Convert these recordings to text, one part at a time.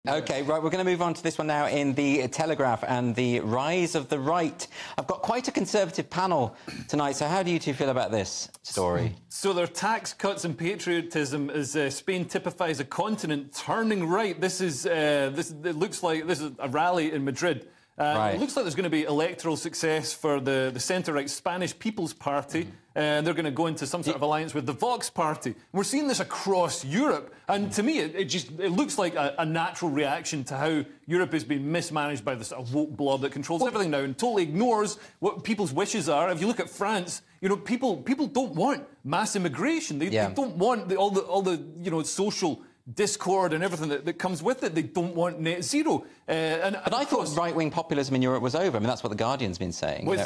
OK, right, we're going to move on to this one now in the Telegraph and the rise of the right. I've got quite a conservative panel tonight, so how do you two feel about this story? So their tax cuts and patriotism as Spain typifies a continent turning right. It looks like this is a rally in Madrid. Right. It looks like there's going to be electoral success for the centre-right Spanish People's Party. They're going to go into some sort of alliance with the Vox Party. We're seeing this across Europe, and to me, it looks like a natural reaction to how Europe has been mismanaged by this sort of woke blob that controls everything now and totally ignores what people's wishes are. If you look at France, you know, people don't want mass immigration. They don't want all the social discord and everything that comes with it. They don't want net zero. But I thought right-wing populism in Europe was over. I mean, that's what The Guardian's been saying. Well,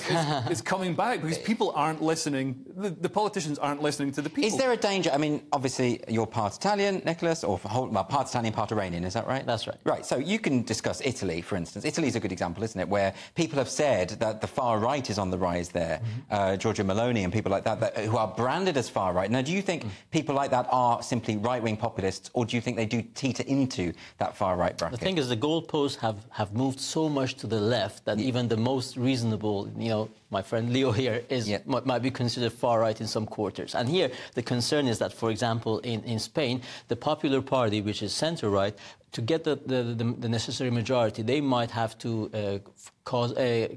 it's coming back because people aren't listening. The politicians aren't listening to the people. Is there a danger? I mean, obviously, you're part Italian, Nicholas, or part Italian, part Iranian, is that right? That's right. Right, so you can discuss Italy, for instance. Italy's a good example, isn't it, where people have said that the far right is on the rise there. Giorgia Meloni and people like that who are branded as far right. Now, do you think people like that are simply right-wing populists, or do you think they do teeter into that far-right bracket? The thing is, the goalposts have moved so much to the left that even the most reasonable, you know, my friend Leo here might be considered far-right in some quarters. And here, the concern is that, for example, in Spain, the Popular Party, which is centre-right, to get the necessary majority, they might have to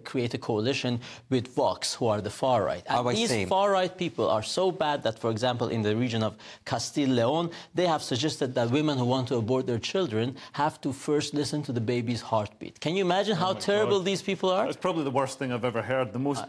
create a coalition with Vox, who are the far right. And these far right people are so bad that, for example, in the region of Castile-Leon, they have suggested that women who want to abort their children have to first listen to the baby's heartbeat. Can you imagine how terrible these people are? That's probably the worst thing I've ever heard. The most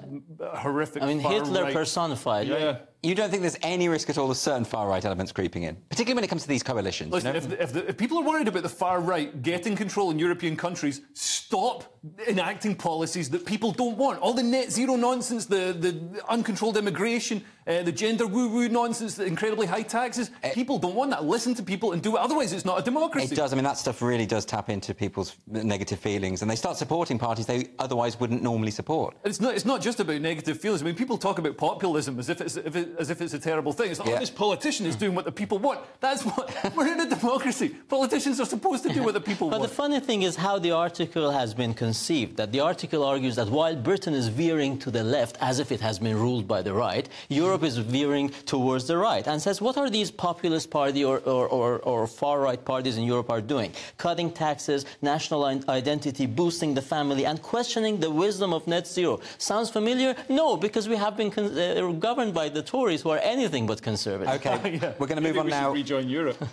horrific. I mean, Hitler personified. Yeah. Right? You don't think there's any risk at all of certain far-right elements creeping in, particularly when it comes to these coalitions? Listen, you know? if people are worried about the far-right getting control in European countries, stop enacting policies that people don't want. All the net zero nonsense, the uncontrolled immigration, the gender woo-woo nonsense, the incredibly high taxes. People don't want that. Listen to people and do it. Otherwise, it's not a democracy. It does. I mean, that stuff really does tap into people's negative feelings, and they start supporting parties they otherwise wouldn't normally support. It's not just about negative feelings. I mean, people talk about populism as if it's a terrible thing. It's not like this politician is doing what the people want. That's what we're in a democracy. Politicians are supposed to do what the people want. But the funny thing is how the article has been conceived. That the article argues that while Britain is veering to the left, as if it has been ruled by the right, Europe is veering towards the right, and says, what are these populist party or far-right parties in Europe are doing? Cutting taxes, national identity, boosting the family, and questioning the wisdom of net zero. Sounds familiar? No, because we have been governed by the Tories, who are anything but conservative. OK, we're going to move on now. Rejoin Europe.